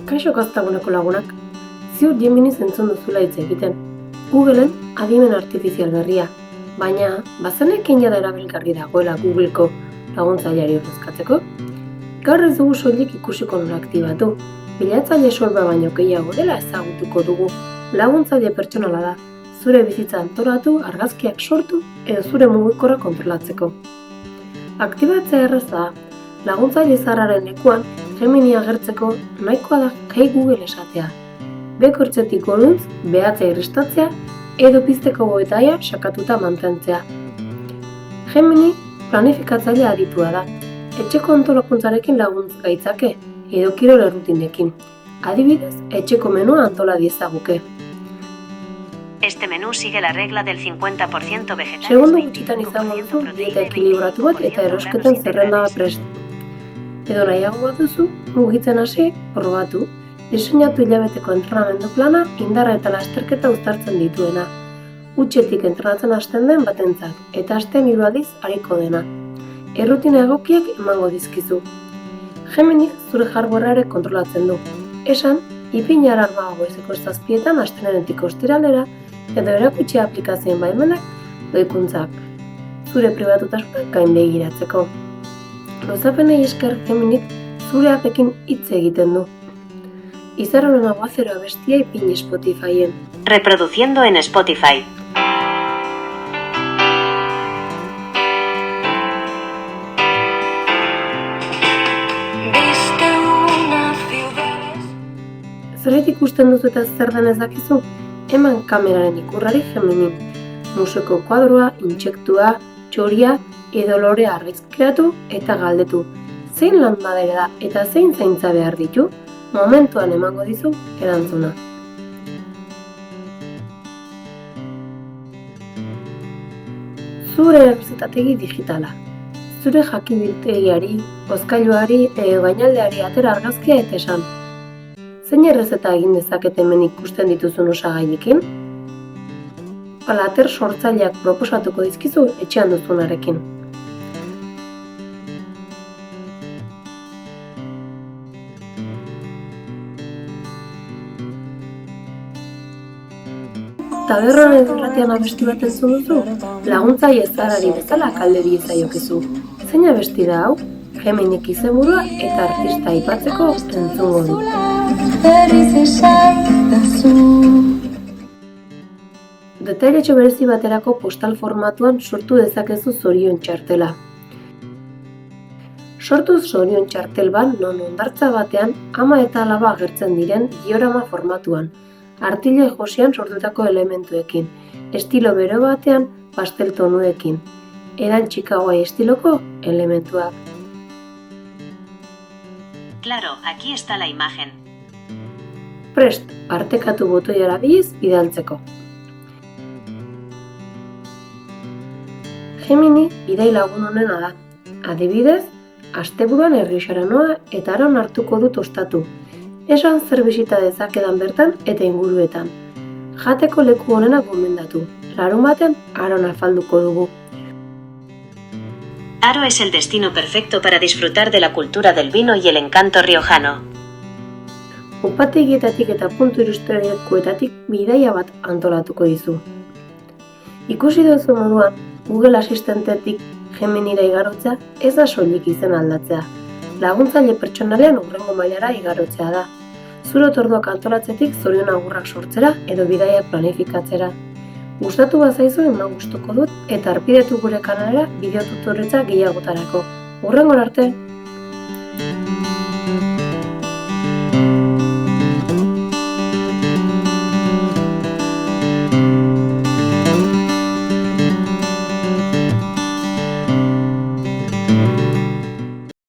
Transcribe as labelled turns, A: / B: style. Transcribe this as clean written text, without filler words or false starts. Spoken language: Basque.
A: Kaixo gaztaguneko lagunak, ziur Gemini entzun duzula hitz egiten. Googleen adimen artifizial berria, baina bazenekien jada erabilgarri dagoela Googleko laguntzaileari ordezkatzeko? Gaur ez dugu soilik ikusiko nola aktibatu, bilatzaile sorba baino gehiago dela ezagutuko dugu. Laguntzaile pertsonala da, zure bizitza antolatu, argazkiak sortu edo zure mugikorra kontrolatzeko. Aktibatzea erraza da, laguntzaile zaharraren lekuan Gemini agertzeko nahikoa da Hey Google esatea. Bekortzetik goruntz, behatzea irristatzea edo pizteko goetaia sakatuta mantentzea. Gemini planifikatzaile aditua da. Etxeko antolakuntzarekin laguntz gaitzake edo kirol errutinekin. Adibidez, etxeko menua antola diezaguke.
B: Este menú sigue la regla del 50% vegetales.
A: Segundo gutxitan izango duzu dieta ekilibratu bat eta erosketen zerrenda prest. Edo nahiago bat duzu, mugitzen hasi, probatu. Diseinatu hilabeteko entrenamendu plana, indarra eta lasterketa uztartzen dituena. Hutsetik entrenatzen hasten den batentzat, eta astean 3 aldiz ariko dena. Errutina egokiak emango dizkizu. Gemini zure hardwarea kontrolatzen du. Esan, ipini alarma goizeko 7etan astelehenetik ostiralera, edo erakutsi aplikazioen baimenak doikuntzak. Zure pribatutasunak gain begiratzeko. Luzapenei esker Geminik zure apekin hitz egiten du. Izarroren aguazero abestia ipini Spotifyen.
B: Reproduciendo en Spotify.
A: Zerbait ikusten duzu eta zer den ez dakizu? Eman kameraren ikurrari Gemini. Museko kuadroa, intsektua, txoria edo lorea argizkiatu eta galdetu. Zein landadera da eta zein zaintza behar ditu? Momentuan emango dizu erantzuna. Zure errezetategi digitala. Zure jakinbiltegiari, hozkailuari edo gainaldeari atera argazkia eta esan. Zein errezeta egin dezakete hemen ikusten dituzun osagainekin? Plater sortzaileak proposatuko dizkizu etxean duzunarekin. Tabernan irratian abesti bat entzun duzu? Laguntzaile zaharrari bezala galde diezaiokezu. Zein abesti da hau? Geminik izenburua eta artista aipatzeko entzungo du. Detailetxo berezi baterako postal formatuan sortu dezakezu zorion txartela. Sortuz zorion txartel bat non hondartza batean ama eta alaba agertzen diren diorama formatuan, artile josian sortutako elementuekin, estilo bero batean pastel tonuekin, edan Chicagoai estiloko elementuak.
B: Claro, aquí está la imagen.
A: Prest, partekatu botoi erabiliz bidaltzeko. Gemini bidai lagun honena da. Adibidez, asteburuan herrixara noa eta aron hartuko dut ostatu. Esan zer bisita dezakedan bertan eta inguruetan. Jateko leku honena gomendatu. Larunbatean aron afalduko dugu.
B: Aro es el destino perfecto para disfrutar de la cultura del vino y el encanto riojano.
A: Upategietatik eta puntu historikoetatik bidaia bat antolatuko dizu. Ikusi duzu moduan, Google asistentetik Geminira igarotzea ez da soilik izen aldatzea. Laguntzaile pertsonalean hurrengo mailara igarotzea da. Zure otorduak antolatzetik zorion agurrak sortzera edo bidaiak planifikatzera. Gustatu bazaizu eman gustuko dut eta harpidetu gure kanalera bideo tutorialak gehiagotarako. Hurrengora arte!